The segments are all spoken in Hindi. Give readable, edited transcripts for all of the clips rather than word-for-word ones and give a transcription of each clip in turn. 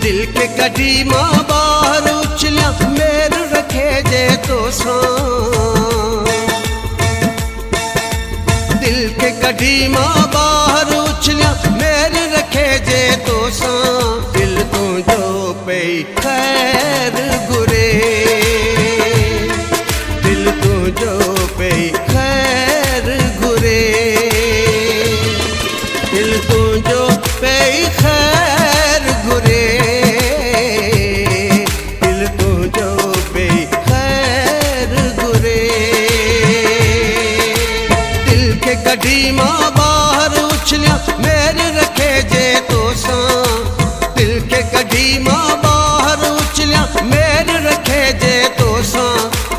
दिल के कड़ी मां बाहर उछलिया मेर रखे जे तो दिल के कड़ी मां बाहर उछलिया मेर रखे जे तो दिल तो जो पे खैर गुरे दिल तो जो पे खैर गुरे दिल तो जो पे खैर गुरे कड़ी मां बाहर उछलिया मेरे रखे जे तो दिल के कड़ी मां बाहर उछलिया मेरे रखे जे तो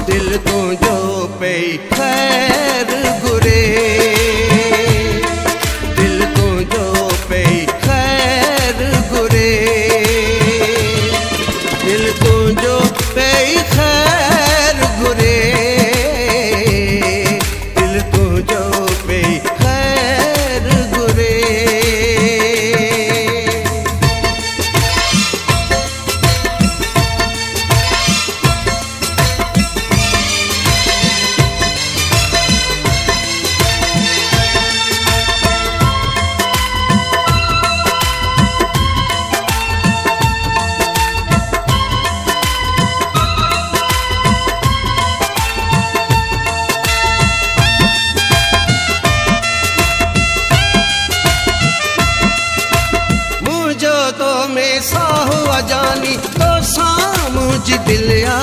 दिल तो जो पे खैर गुरे दिल तो जो पे खैर गुरे दिल तो जो पे खैर गुरे दिल तो जो साहो अजानी तो सामुझ दिलिया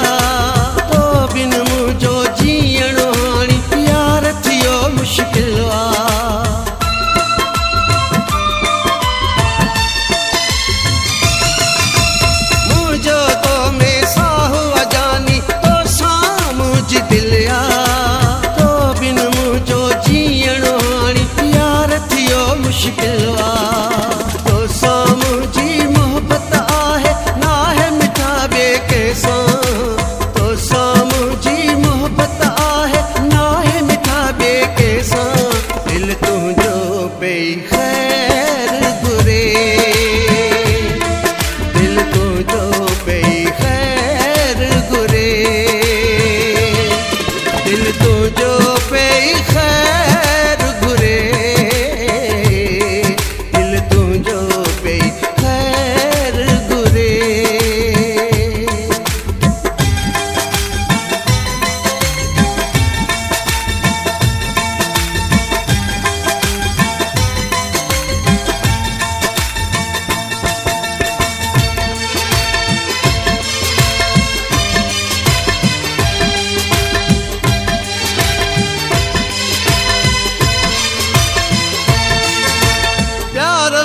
तो बिन मुझो जीअण हाणी प्यार थियो मुश्किल मुझो तो में साहो अजानी तो सामुझ दिलिया तो बिन मुझो जीअण हाणी प्यार थियो मुश्किल तो सामुझी तो सामुझी मोहब्बत आहे ना है मिठा बेके दिल तुझो पे खैर गुरे दिल तुझो पे खैर गुरे दिल तुझो पे खैर गुरे दिल तुझो पे खैर गुरे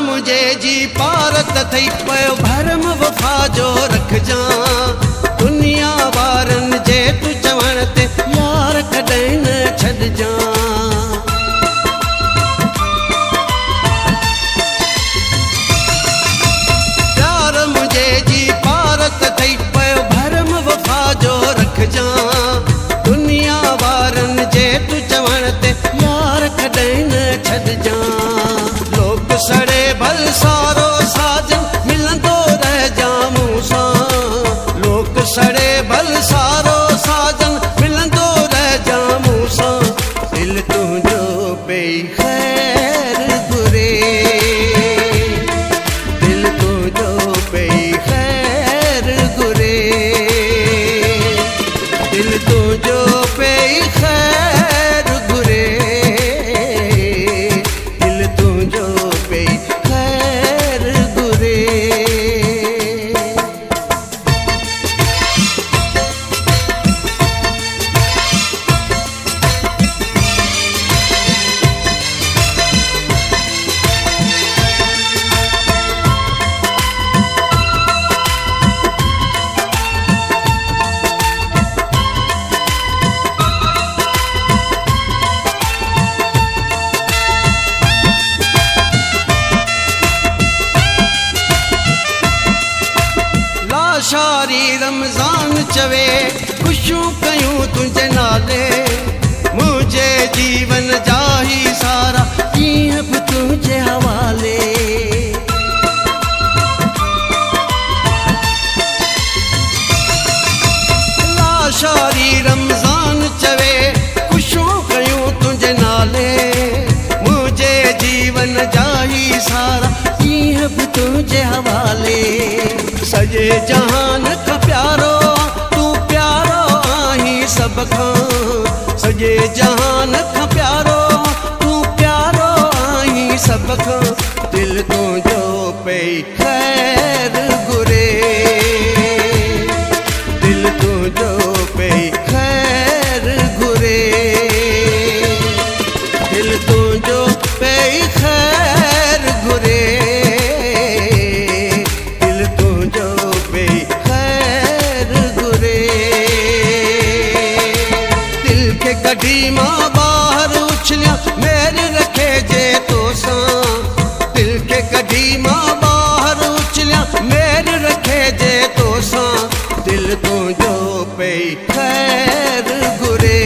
मुझे जी पारत थई पयो भरम वफा जो रख जा दुनिया वारन जे तू चवण ते यार कॾहिं न छॾ जा प्यार मुझे जी पारत थई पयो भरम वफा जो रख जा दुनिया वारन जे तू चवण ते यार कॾहिं न छॾ जा लोग सड़े भल सारो साजन मिलंदो रह जा मूं सां शारी रमज़ान चवे खुशियूं कयूं तुंहिंजे नाले मुझे जीवन जा ही सारा कीअं बि तुंहिंजे हवाले शारी रमज़ान चवे खुशियूं कयूं तुंहिंजे नाले मुझे जीवन जा ही सारा कीअं बि तुंहिंजे हवाले सॼे जहान खां प्यारो तूं प्यारो आहीं सभ खां सॼे जहान खां प्यारो तूं प्यारो आहीं सभ खां दिल तुंहिंजो पई ख़ैर घुरे दिल तुंहिंजो पई ख़ैर घुरे दिल तुंहिंजो पई ख़ैर घुरे दिल तुंहिंजो पई ख़ैर घुरे दिल खे कढी मां ॿाहिरि उछलिया मेर रखे जे तोसां दिल खे कढी मां ॿाहिरि उछलिया मेर रखे जे तोसां दिल तुंहिंजो पई ख़ैर घुरे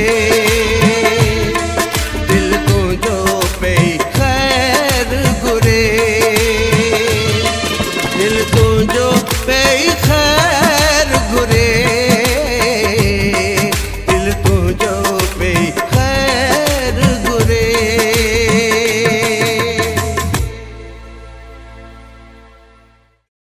दिल तुंहिंजो पई ख़ैर घुरे दिल तुंहिंजो पई ख़ैर